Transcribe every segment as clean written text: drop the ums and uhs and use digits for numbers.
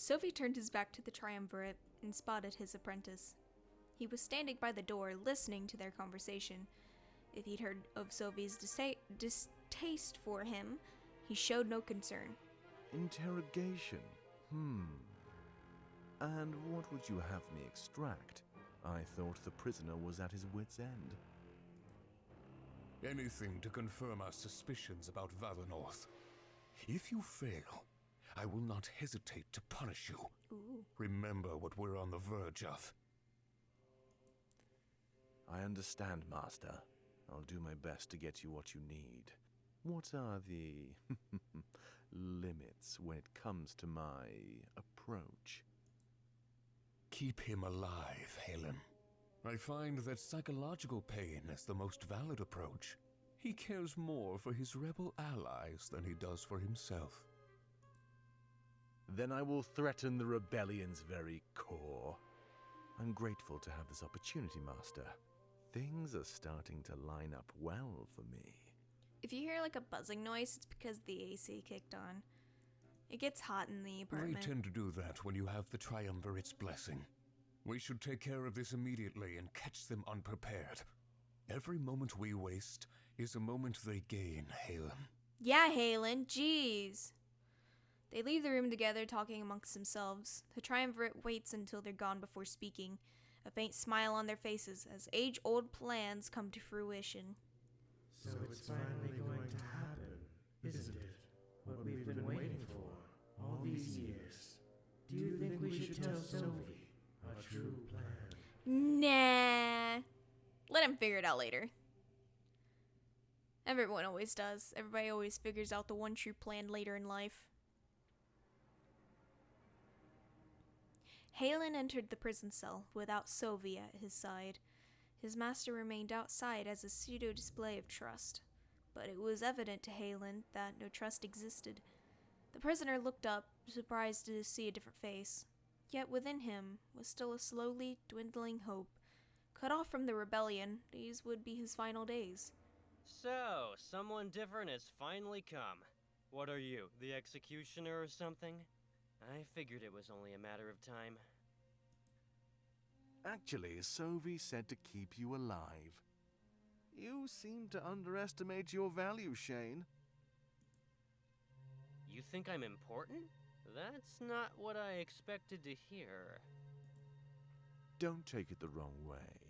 Sophie turned his back to the triumvirate and spotted his apprentice. He was standing by the door, listening to their conversation. If he'd heard of Sophie's distaste for him, he showed no concern. Interrogation? And what would you have me extract? I thought the prisoner was at his wit's end. Anything to confirm our suspicions about Valinor. If you fail, I will not hesitate to punish you. Ooh. Remember what we're on the verge of. I understand, Master. I'll do my best to get you what you need. What are the limits when it comes to my approach? Keep him alive, Helen. I find that psychological pain is the most valid approach. He cares more for his rebel allies than he does for himself. Then I will threaten the rebellion's very core. I'm grateful to have this opportunity, Master. Things are starting to line up well for me. If you hear like a buzzing noise, it's because the AC kicked on. It gets hot in the apartment. They tend to do that when you have the Triumvirate's blessing. We should take care of this immediately and catch them unprepared. Every moment we waste is a moment they gain, Halen. Yeah, Halen, jeez. They leave the room together, talking amongst themselves. The triumvirate waits until they're gone before speaking, a faint smile on their faces as age-old plans come to fruition. So it's finally going to happen, isn't it? What we've been waiting for all these years. Do you think we should tell Sophie our true plan? Nah. Let him figure it out later. Everyone always does. Everybody always figures out the one true plan later in life. Halen entered the prison cell without Sophie at his side. His master remained outside as a pseudo-display of trust, but it was evident to Halen that no trust existed. The prisoner looked up, surprised to see a different face. Yet within him was still a slowly dwindling hope. Cut off from the rebellion, these would be his final days. So, someone different has finally come. What are you, the executioner or something? I figured it was only a matter of time. Actually, Sophie said to keep you alive. You seem to underestimate your value, Shane. You think I'm important? That's not what I expected to hear. Don't take it the wrong way.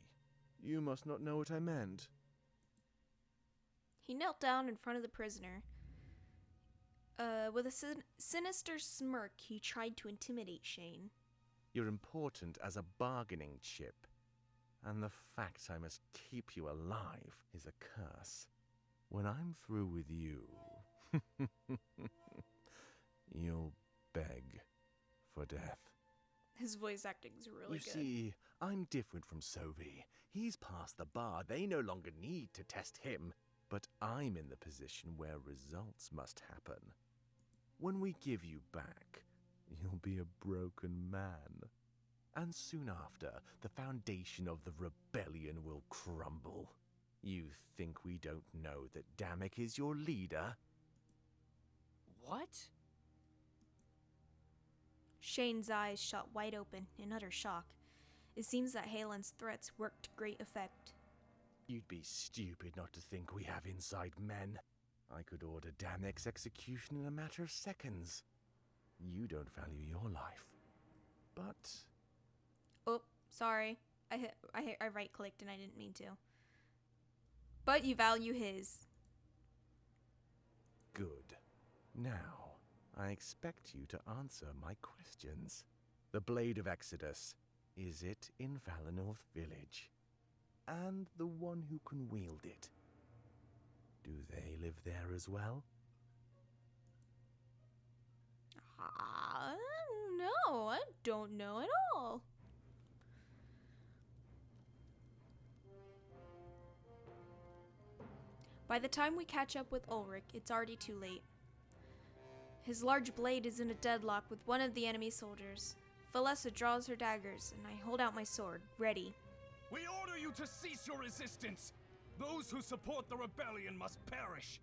You must not know what I meant. He knelt down in front of the prisoner. With a sinister smirk, he tried to intimidate Shane. You're important as a bargaining chip. And the fact I must keep you alive is a curse. When I'm through with you, you'll beg for death. His voice acting's really good. You see, I'm different from Sophie. He's past the bar. They no longer need to test him. But I'm in the position where results must happen. When we give you back, you'll be a broken man. And soon after, the foundation of the rebellion will crumble. You think we don't know that Damek is your leader? What? Shane's eyes shot wide open in utter shock. It seems that Halen's threats worked to great effect. You'd be stupid not to think we have inside men. I could order Damek's execution in a matter of seconds. You don't value your life. But... Oh, sorry. I right-clicked and I didn't mean to. But you value his. Good. Now, I expect you to answer my questions. The Blade of Exodus, is it in Valinor Village? And the one who can wield it, do they live there as well? No, I don't know at all. By the time we catch up with Ulrich, it's already too late. His large blade is in a deadlock with one of the enemy soldiers. Valessa draws her daggers, and I hold out my sword, ready. We order you to cease your resistance! Those who support the rebellion must perish!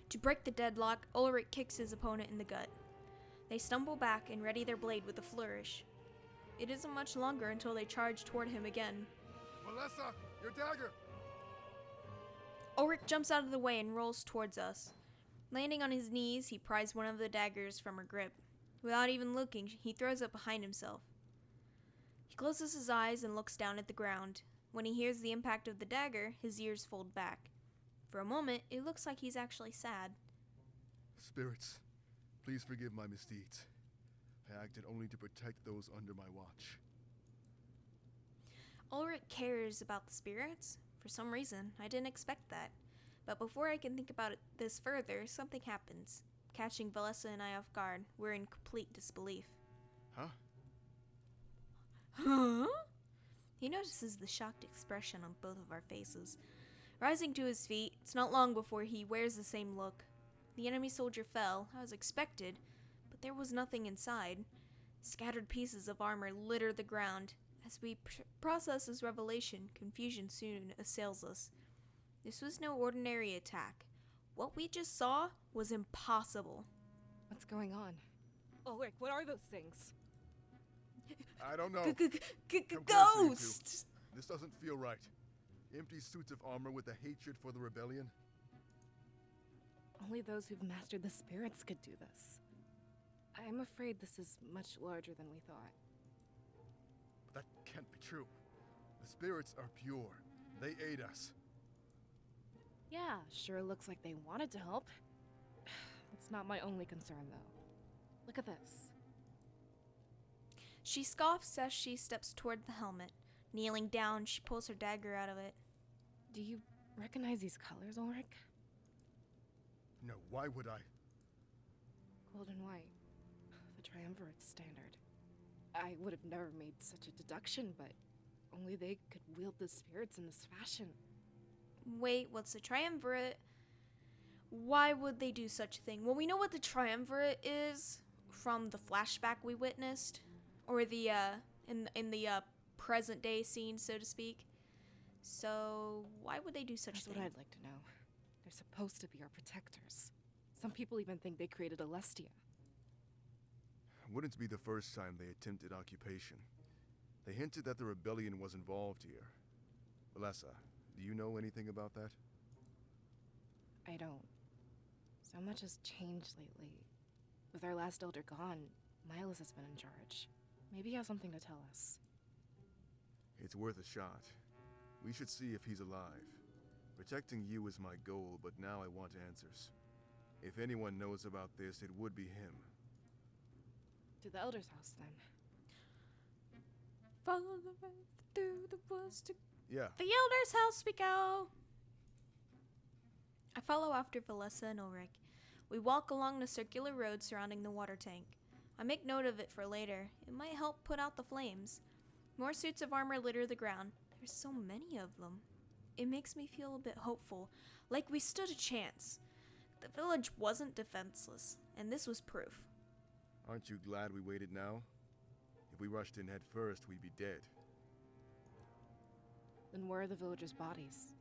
To break the deadlock, Ulrich kicks his opponent in the gut. They stumble back and ready their blade with a flourish. It isn't much longer until they charge toward him again. Melissa, your dagger! Ulrich jumps out of the way and rolls towards us. Landing on his knees, he pries one of the daggers from her grip. Without even looking, he throws it behind himself. He closes his eyes and looks down at the ground. When he hears the impact of the dagger, his ears fold back. For a moment, it looks like he's actually sad. Spirits, please forgive my misdeeds. I acted only to protect those under my watch. Ulrich cares about the spirits? For some reason, I didn't expect that. But before I can think about this further, something happens. Catching Valessa and I off guard, we're in complete disbelief. Huh? Huh? He notices the shocked expression on both of our faces. Rising to his feet, it's not long before he wears the same look. The enemy soldier fell, as expected, but there was nothing inside. Scattered pieces of armor litter the ground. As we process this revelation, confusion soon assails us. This was no ordinary attack. What we just saw was impossible. What's going on? Ulrich, what are those things? I don't know. Come closer, you two. Ghosts! This doesn't feel right. Empty suits of armor with a hatred for the rebellion. Only those who've mastered the spirits could do this. I'm afraid this is much larger than we thought. But that can't be true. The spirits are pure. They aid us. Yeah, sure looks like they wanted to help. That's not my only concern, though. Look at this. She scoffs as she steps toward the helmet. Kneeling down, she pulls her dagger out of it. Do you recognize these colors, Ulrich? No, why would I? Gold and white. The triumvirate standard. I would have never made such a deduction, but only they could wield the spirits in this fashion. Wait, what's the triumvirate? Why would they do such a thing? Well, we know what the triumvirate is from the flashback we witnessed, or the in the present day scene, so to speak. So why would they do such a thing? That's what I'd like to know. They're supposed to be our protectors. Some people even think they created Alestia. Wouldn't be the first time they attempted occupation. They hinted that the rebellion was involved here. Valessa, do you know anything about that? I don't. So much has changed lately. With our last elder gone, Miles has been in charge. Maybe he has something to tell us. It's worth a shot. We should see if he's alive. Protecting you is my goal, but now I want answers. If anyone knows about this, it would be him. To the elder's house, then. Follow the path through the woods to Yeah. the elder's house we go. I follow after Valessa and Ulrich. We walk along the circular road surrounding the water tank. I make note of it for later. It might help put out the flames. More suits of armor litter the ground. There's so many of them. It makes me feel a bit hopeful, like we stood a chance. The village wasn't defenseless, and this was proof. Aren't you glad we waited now? If we rushed in head first, we'd be dead. Then where are the villagers' bodies?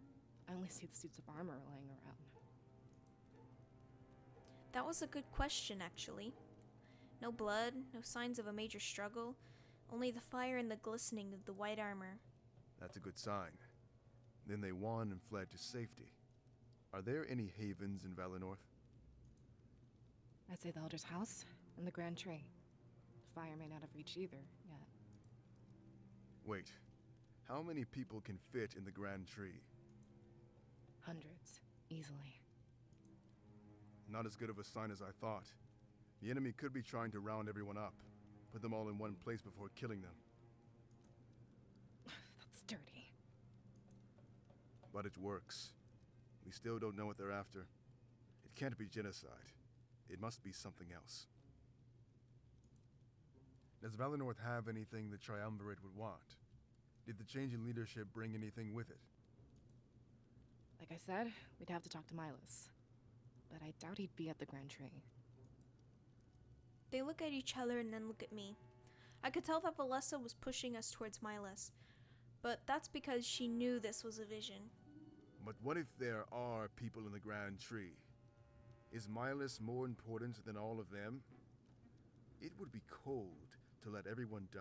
I only see the suits of armor laying around. That was a good question, actually. No blood, no signs of a major struggle, only the fire and the glistening of the white armor. That's a good sign. Then they won and fled to safety. Are there any havens in Valenorth? I'd say the elder's house and the grand tree. The fire may not have reached either yet. Wait, how many people can fit in the grand tree? Hundreds, easily. Not as good of a sign as I thought. The enemy could be trying to round everyone up, put them all in one place before killing them. That's dirty. But it works. We still don't know what they're after. It can't be genocide. It must be something else. Does Valenorth have anything the Triumvirate would want? Did the change in leadership bring anything with it? Like I said, we'd have to talk to Miles. But I doubt he'd be at the Grand Tree. They look at each other and then look at me. I could tell that Valessa was pushing us towards Miles, but that's because she knew this was a vision. But what if there are people in the Grand Tree? Is Miles more important than all of them? It would be cold to let everyone die.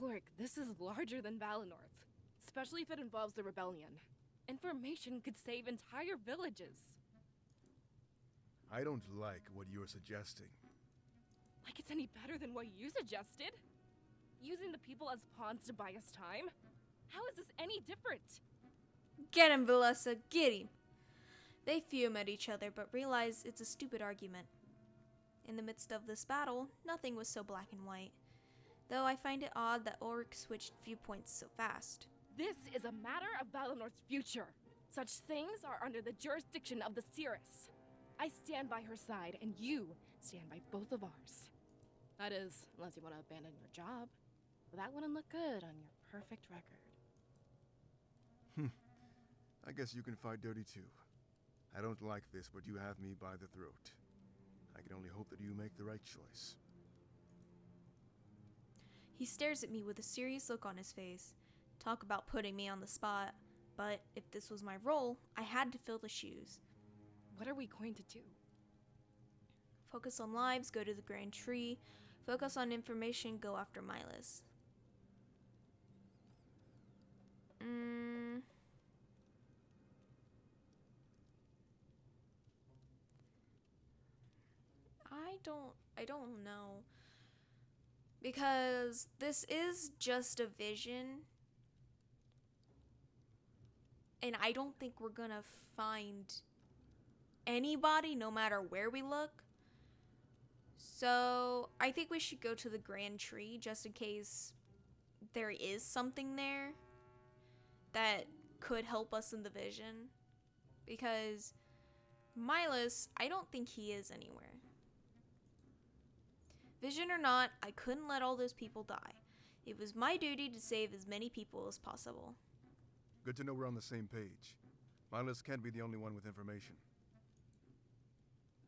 Ulrich, this is larger than Valenorth, especially if it involves the rebellion. Information could save entire villages. I don't like what you're suggesting. Like it's any better than what you suggested? Using the people as pawns to buy us time? How is this any different? Get him, Valessa, get him. They fume at each other, but realize it's a stupid argument. In the midst of this battle, nothing was so black and white. Though I find it odd that Ulrich switched viewpoints so fast. This is a matter of Valenor's future. Such things are under the jurisdiction of the Cirrus. I stand by her side, and you stand by both of ours. That is, unless you want to abandon your job. That wouldn't look good on your perfect record. I guess you can fight dirty too. I don't like this, but you have me by the throat. I can only hope that you make the right choice. He stares at me with a serious look on his face. Talk about putting me on the spot. But if this was my role, I had to fill the shoes. What are we going to do? Focus on lives, go to the Grand Tree. Focus on information, go after Milas. I don't know. Because this is just a vision. And I don't think we're gonna find anybody no matter where we look. So I think we should go to the Grand Tree just in case there is something there that could help us in the vision. Because Milas, I don't think he is anywhere. Vision or not, I couldn't let all those people die. It was my duty to save as many people as possible. Good to know we're on the same page. Milas can't be the only one with information.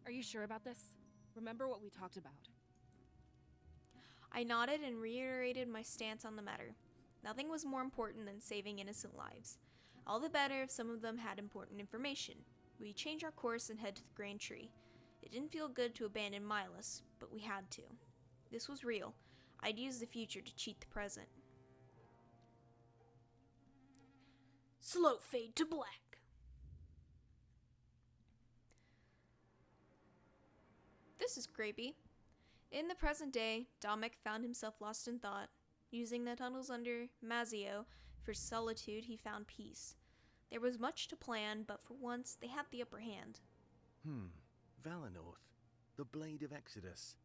Are you sure about this? Remember what we talked about. I nodded and reiterated my stance on the matter. Nothing was more important than saving innocent lives. All the better if some of them had important information. We changed our course and head to the Grand Tree. It didn't feel good to abandon Milas, but we had to. This was real. I'd use the future to cheat the present. Slow fade to black. This is creepy. In the present day, Domek found himself lost in thought. Using the tunnels under Mazio for solitude, he found peace. There was much to plan, but for once, they had the upper hand. Valenorth, the Blade of Exodus.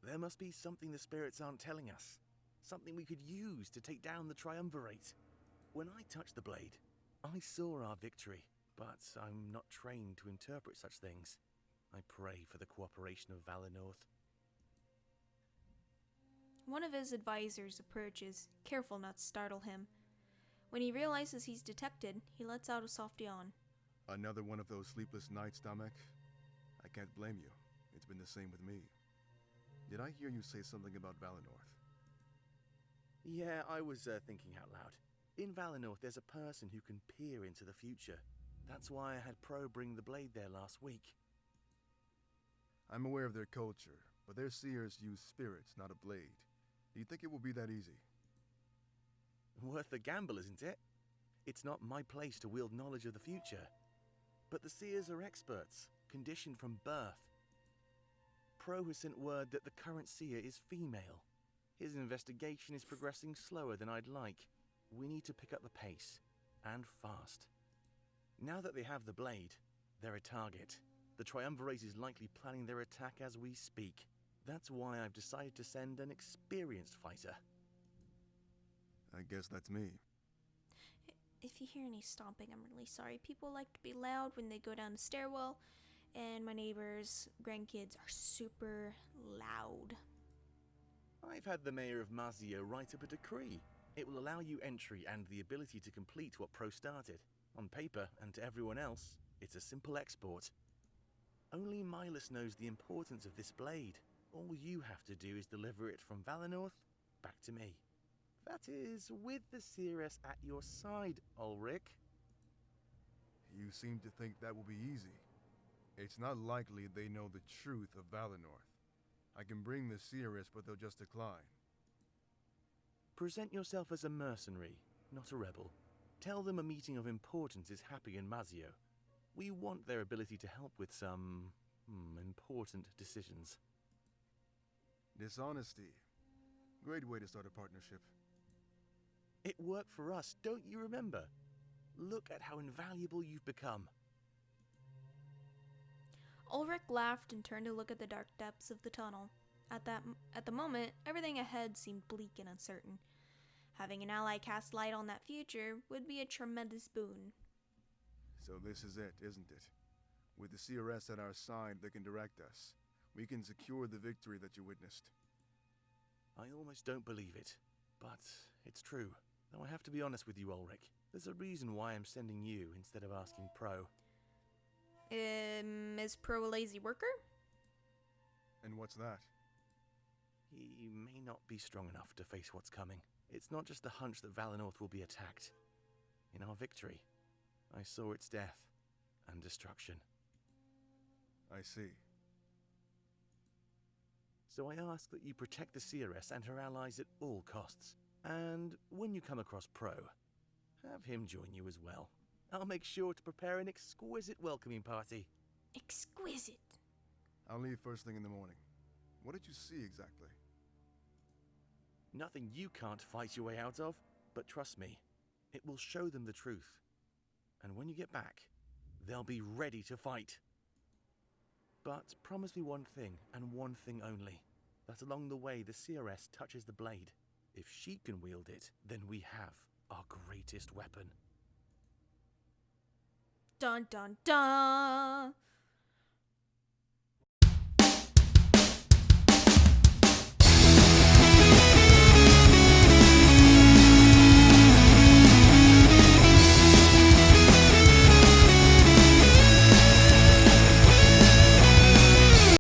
There must be something the spirits aren't telling us. Something we could use to take down the Triumvirate. When I touched the blade, I saw our victory, but I'm not trained to interpret such things. I pray for the cooperation of Valenorth. One of his advisors approaches, careful not to startle him. When he realizes he's detected, he lets out a soft yawn. Another one of those sleepless nights, Domek? I can't blame you. It's been the same with me. Did I hear you say something about Valenorth? Yeah, I was thinking out loud. In Valenorth, there's a person who can peer into the future. That's why I had Pro bring the blade there last week. I'm aware of their culture, but their seers use spirits, not a blade. Do you think it will be that easy? Worth the gamble, isn't it? It's not my place to wield knowledge of the future. But the seers are experts, conditioned from birth. Pro has sent word that the current seer is female. His investigation is progressing slower than I'd like. We need to pick up the pace, and fast. Now that they have the blade, they're a target. The Triumvirate is likely planning their attack as we speak. That's why I've decided to send an experienced fighter. I guess that's me. If you hear any stomping, I'm really sorry. People like to be loud when they go down the stairwell, and my neighbors' grandkids are super loud. I've had the mayor of Mazio write up a decree. It will allow you entry and the ability to complete what Pro started. On paper, and to everyone else, it's a simple export. Only Milas knows the importance of this blade. All you have to do is deliver it from Valenorth back to me. That is, with the Cirrus at your side, Ulrich. You seem to think that will be easy. It's not likely they know the truth of Valenorth. I can bring the Seeress, but they'll just decline. Present yourself as a mercenary, not a rebel. Tell them a meeting of importance is happening in Mazio. We want their ability to help with some important decisions. Dishonesty. Great way to start a partnership. It worked for us, don't you remember? Look at how invaluable you've become. Ulrich laughed and turned to look at the dark depths of the tunnel. At the moment, everything ahead seemed bleak and uncertain. Having an ally cast light on that future would be a tremendous boon. So this is it, isn't it? With the CRS at our side that can direct us, we can secure the victory that you witnessed. I almost don't believe it, but it's true. Though I have to be honest with you, Ulrich. There's a reason why I'm sending you instead of asking Pro. Is Pro a lazy worker? And what's that? He may not be strong enough to face what's coming. It's not just a hunch that Valinor will be attacked. In our victory, I saw its death and destruction. I see. So I ask that you protect the Seeress and her allies at all costs. And when you come across Pro, have him join you as well. I'll make sure to prepare an exquisite welcoming party. Exquisite. I'll leave first thing in the morning. What did you see exactly? Nothing you can't fight your way out of, but trust me, it will show them the truth. And when you get back, they'll be ready to fight. But promise me one thing, and one thing only, that along the way the CRS touches the blade. If she can wield it, then we have our greatest weapon. Dun dun dun!